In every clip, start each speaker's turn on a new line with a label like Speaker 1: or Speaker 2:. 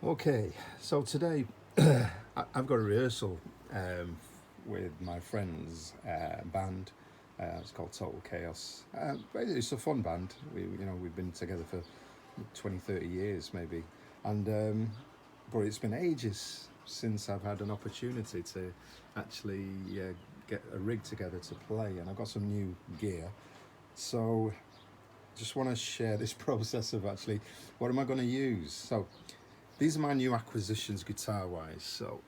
Speaker 1: Okay, so today I've got a rehearsal with my friend's band. It's called Total Chaos. Basically, it's a fun band. We've been together for 20, 30 years maybe, and but it's been ages since I've had an opportunity to actually get a rig together to play, and I've got some new gear. So just want to share this process of actually what am I going to use. So these are my new acquisitions guitar wise. So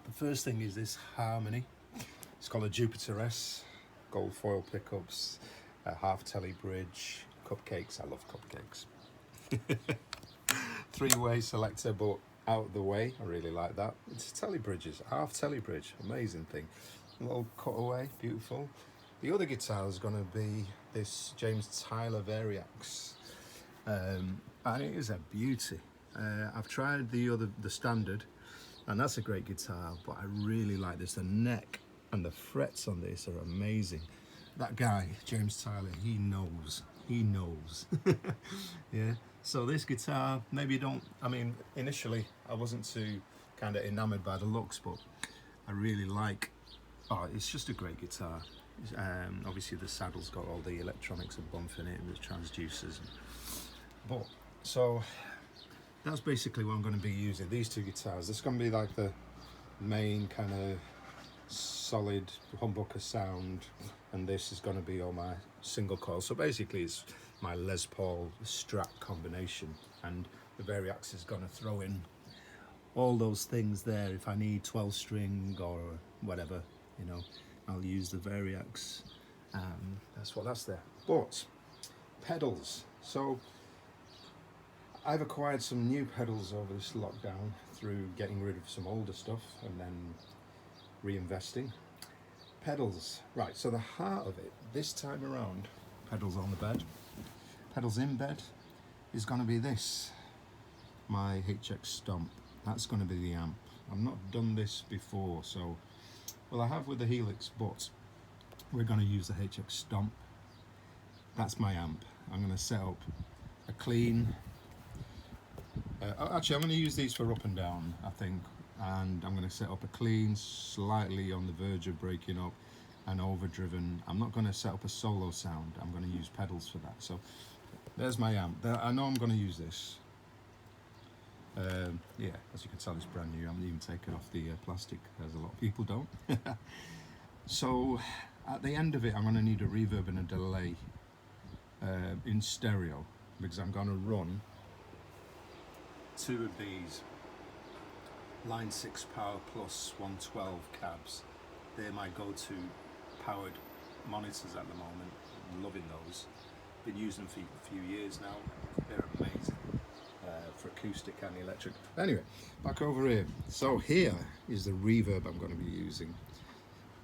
Speaker 1: the first thing is this Harmony. It's called a Jupiter S, gold foil pickups, a half telly bridge, cupcakes. I love cupcakes. Three-way selector, but out of the way. I really like that. It's telly bridges, half telly bridge, amazing thing. A little cutaway, beautiful. The other guitar is going to be this James Tyler Variax, and it is a beauty. I've tried the standard, and that's a great guitar, but I really like this. The neck and the frets on this are amazing. That guy, James Tyler, he knows. Yeah, so this guitar, maybe initially I wasn't too kind of enamored by the looks, but I really like, it's just a great guitar. Obviously the saddle's got all the electronics and bump in it and the transducers. But, so that's basically what I'm going to be using, these two guitars. This is going to be like the main kind of solid humbucker sound, and this is going to be all my single coil. So basically it's my Les Paul Strat combination, and the Variax is going to throw in all those things there. If I need 12 string or whatever, I'll use the Variax, and that's there. But pedals, so I've acquired some new pedals over this lockdown through getting rid of some older stuff and then reinvesting. Pedals, right, so the heart of it this time around, pedals on the bed, pedals in bed, is going to be this, my HX Stomp. That's going to be the amp. I've not done this before, so, well, I have with the Helix, but we're going to use the HX Stomp. That's my amp. I'm going to set up a clean, actually I'm going to use these for up and down, I think, and I'm going to set up a clean, slightly on the verge of breaking up, and overdriven. I'm not going to set up a solo sound, I'm going to use pedals for that. So there's my amp. I know I'm going to use this. Yeah, as you can tell, it's brand new. I haven't even taken off the plastic, as a lot of people don't. So at the end of it, I'm going to need a reverb and a delay in stereo, because I'm going to run two of these Line 6 Power Plus 112 cabs. They're my go-to powered monitors at the moment. I'm loving those. Been using them for a few years now. They're amazing for acoustic and electric. Anyway, back over here. So here is the reverb I'm going to be using.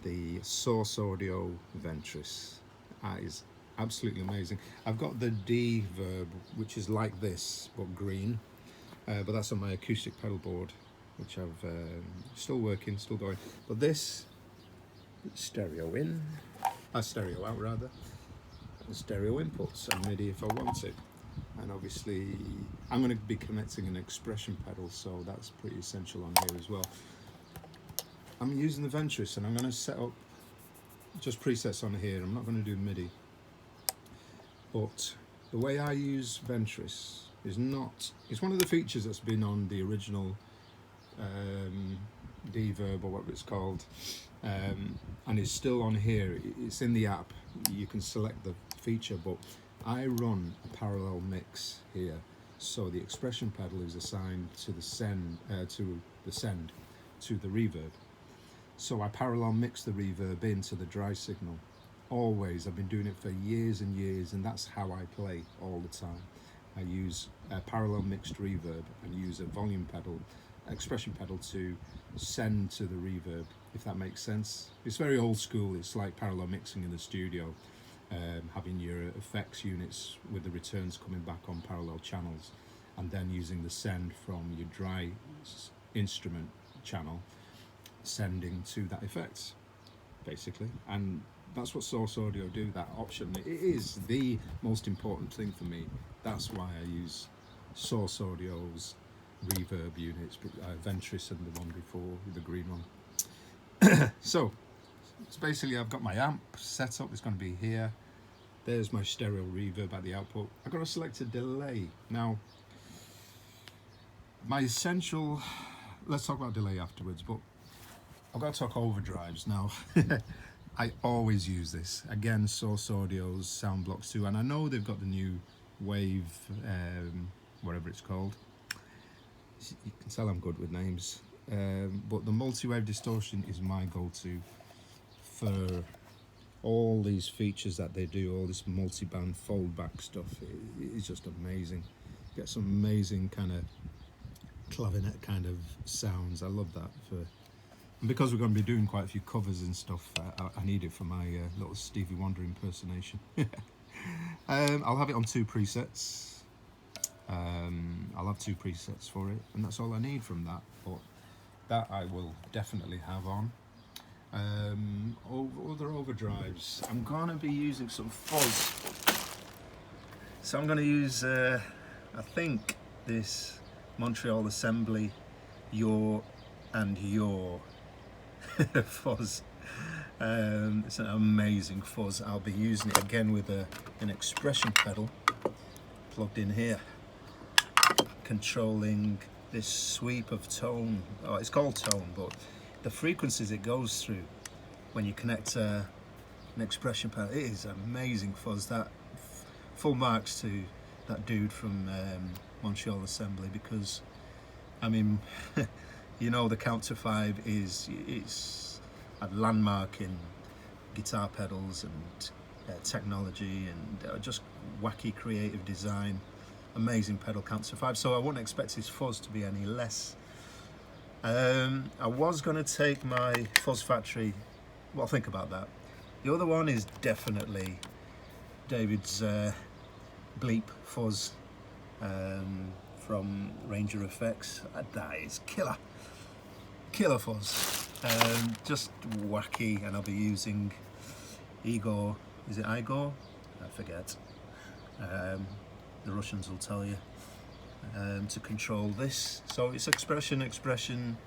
Speaker 1: The Source Audio Ventris. That is absolutely amazing. I've got the DEEZER, which is like this, but green. But that's on my acoustic pedal board, which I've still working, still going. But this stereo in, stereo out rather, and stereo inputs and MIDI if I want to. And obviously I'm going to be connecting an expression pedal, so that's pretty essential on here as well. I'm using the Ventris, and I'm going to set up just presets on here. I'm not going to do MIDI. But the way I use Ventris is not, it's one of the features that's been on the original Reverb or whatever it's called, and it's still on here. It's in the app, you can select the feature, but I run a parallel mix here, so the expression pedal is assigned to the send to the reverb. So I parallel mix the reverb into the dry signal. Always, I've been doing it for years and years, and that's how I play all the time. I use a parallel mixed reverb and use a volume pedal, expression pedal, to send to the reverb, if that makes sense. It's very old school. It's like parallel mixing in the studio, having your effects units with the returns coming back on parallel channels, and then using the send from your dry instrument channel, sending to that effect, basically. And that's what Source Audio do, that option. It is the most important thing for me. That's why I use Source Audio's reverb units, Ventris and the one before, the green one. So basically I've got my amp set up, it's going to be here. There's my stereo reverb at the output. I've got to select a delay. Now, my essential, let's talk about delay afterwards, but I've got to talk overdrives now. I always use this. Again, Source Audio's Soundblox 2, and I know they've got the new Wave, whatever it's called. You can tell I'm good with names. But the multi-wave distortion is my go-to for all these features that they do, all this multi-band fold-back stuff. It's just amazing. Get some amazing kind of clavinet kind of sounds. I love that. And because we're going to be doing quite a few covers and stuff, I need it for my little Stevie Wonder impersonation. I'll have it on 2 presets. I'll have 2 presets for it, and that's all I need from that. But that I will definitely have on. Other overdrives. I'm going to be using some fuzz. So I'm going to use, I think, this Montreal Assembly Your and Your fuzz. It's an amazing fuzz. I'll be using it again with an expression pedal plugged in here, controlling this sweep of tone. Oh, it's called tone, but the frequencies it goes through when you connect an expression pedal, it is amazing fuzz. That full marks to that dude from Montreal Assembly, because I mean, you know, the Counter 5 it's a landmark in guitar pedals and technology and just wacky creative design. Amazing pedal, Counter 5. So I wouldn't expect his fuzz to be any less. I was going to take my Fuzz Factory. Well, think about that. The other one is definitely David's Bleep fuzz from Ranger Effects. That is killer fuzz. Just wacky, and I'll be using Igor. Is it Igor? I forget. The Russians will tell you. To control this. So it's expression.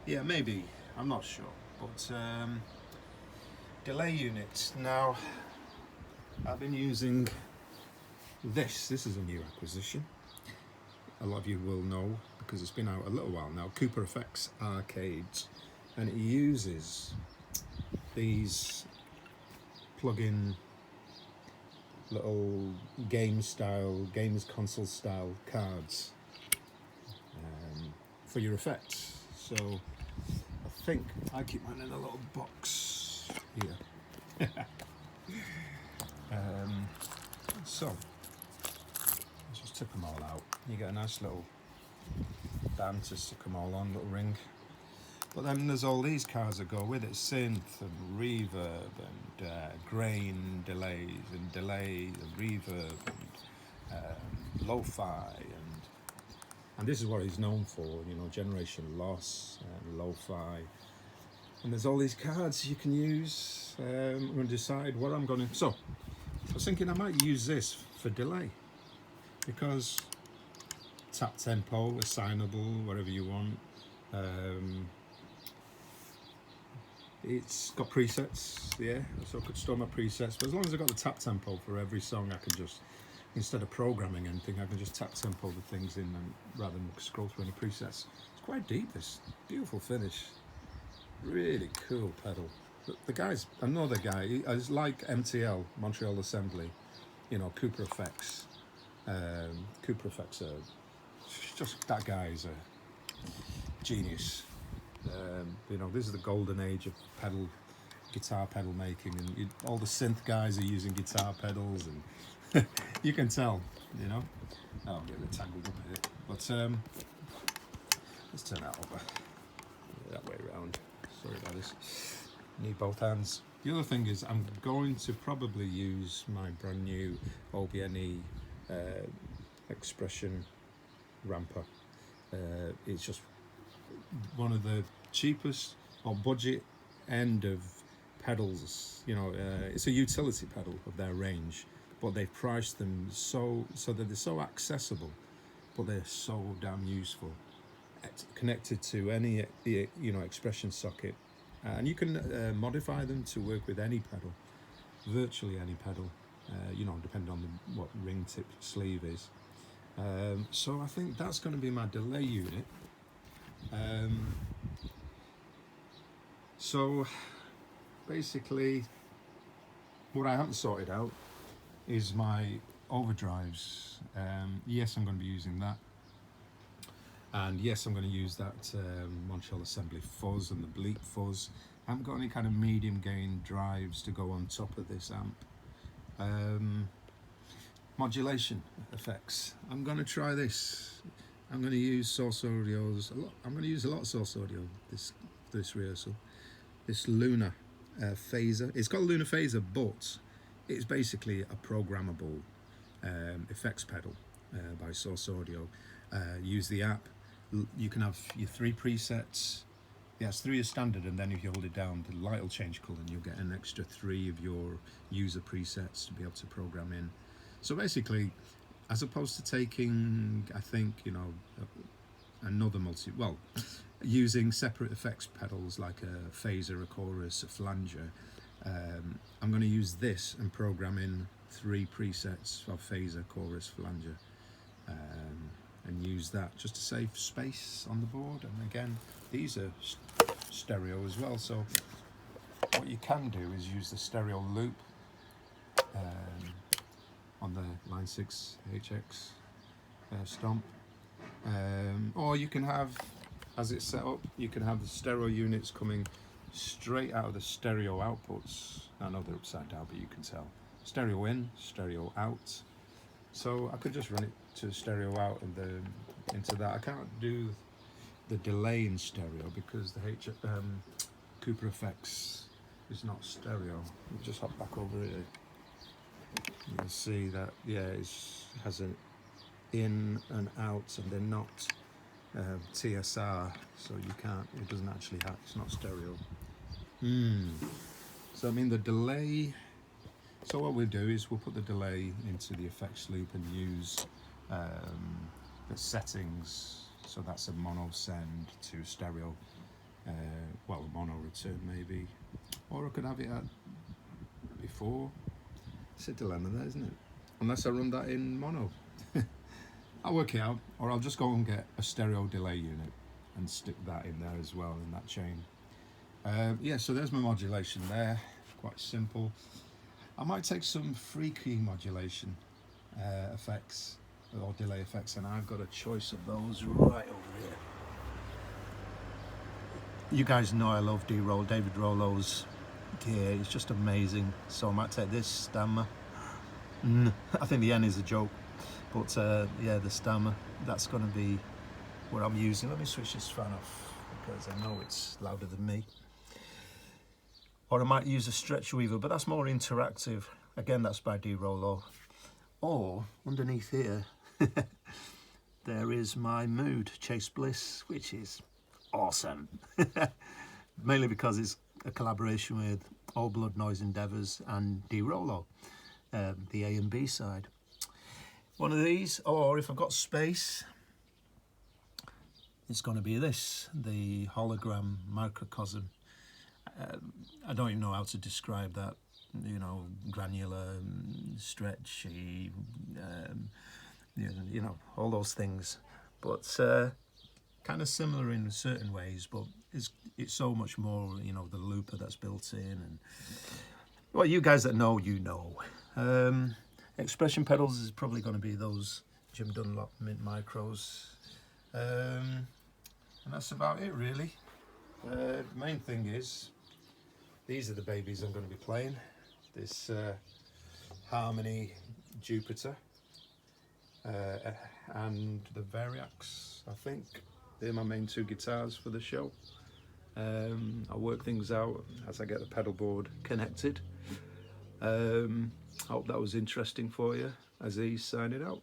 Speaker 1: Yeah, maybe. I'm not sure. But delay units. Now, I've been using this. This is a new acquisition. A lot of you will know because it's been out a little while now. Cooper Effects Arcades. And it uses these plug-in little games console style cards for your effects. So I think I keep mine in a little box here. So let's just tip them all out. You get a nice little band to stick them all on, little ring. But then there's all these cards that go with it: synth and reverb and grain delays and delay and reverb and lo-fi and this is what he's known for, you know, generation loss and lo-fi. And there's all these cards you can use. I'm going to decide what I'm going to. So I was thinking I might use this for delay, because tap tempo, assignable, whatever you want. It's got presets, yeah, so I could store my presets, but as long as I've got the tap tempo for every song, I can just, instead of programming anything, I can just tap tempo the things in, and rather than scroll through any presets. It's quite deep, this beautiful finish, really cool pedal. The guy's another guy, he's like MTL, Montreal Assembly, you know, Cooper Effects. Cooper Effects are just, that guy's a genius. You know, this is the golden age of guitar pedal making, and all the synth guys are using guitar pedals, and you can tell, you know. Oh, I'm getting tangled up here, but let's turn that over, that way around. Sorry about this. Need both hands. The other thing is, I'm going to probably use my brand new OBNE expression ramper. It's just one of the cheapest or budget end of pedals, you know. It's a utility pedal of their range, but they've priced them so that they're so accessible but they're so damn useful. It's connected to any expression socket, and you can modify them to work with any pedal, virtually any pedal, depending on what ring tip sleeve is. So I think that's going to be my delay unit. So basically what I haven't sorted out is my overdrives. Yes, I'm going to be using that, and yes, I'm going to use that Montreal Assembly Fuzz and the Bleep Fuzz. I haven't got any kind of medium gain drives to go on top of this amp. Modulation effects, I'm going to try this. I'm going to use source audios a lot. I'm going to use a lot of source audio this rehearsal. This Lunar phaser. It's got a Lunar phaser, but it's basically a programmable effects pedal by Source Audio. Use the app. You can have your 3 presets. Yes, 3 is standard, and then if you hold it down, the light will change colour, and you'll get an extra 3 of your user presets to be able to program in. So basically, as opposed to taking, I think, another using separate effects pedals like a phaser, a chorus, a flanger, I'm going to use this and program in 3 presets of phaser, chorus, flanger, and use that just to save space on the board. And again, these are stereo as well, so what you can do is use the stereo loop on the Line 6 HX Stomp, or you can have, as it's set up, you can have the stereo units coming straight out of the stereo outputs. I know they're upside down, but you can tell. Stereo in, stereo out. So I could just run it to stereo out and into that. I can't do the delay in stereo because the Cooper Effects is not stereo. We'll just hop back over here. You can see that, yeah, it has an in and out, and they're not TSR, so you can't, it doesn't actually have, it's not stereo. So I mean the delay, so what we'll do is we'll put the delay into the effects loop and use the settings. So that's a mono send to stereo, well, a mono return maybe, or I could have it at before. It's a dilemma there, isn't it? Unless I run that in mono. I'll work it out, or I'll just go and get a stereo delay unit and stick that in there as well in that chain. Yeah, so there's my modulation there, quite simple. I might take some freaky modulation effects or delay effects, and I've got a choice of those right over here. You guys know I love D-Roll, David Drolo's gear, it's just amazing. So I might take this Stamme. I think the N is a joke, but yeah, the Stamme, that's going to be what I'm using. Let me switch this fan off because I know it's louder than me. Or I might use a stretch weaver, but that's more interactive. Again, that's by D-Rolo. Or underneath here, there is my Mood Chase Bliss, which is awesome. Mainly because it's a collaboration with All Blood Noise Endeavours and D-Rolo, the A and B side. One of these, or if I've got space, it's going to be this, the Hologram Microcosm. I don't even know how to describe that, you know, granular, stretchy, you know, all those things, but kind of similar in certain ways, but it's so much more, you know, the looper that's built in, and well, you guys that know, you know. Expression pedals is probably going to be those Jim Dunlop Mint Micros, and that's about it really. The main thing is, these are the babies I'm going to be playing. This Harmony Jupiter and the Variax, I think. They're my main 2 guitars for the show. I'll work things out as I get the pedal board connected. Hope that was interesting for you. Aziz signing out.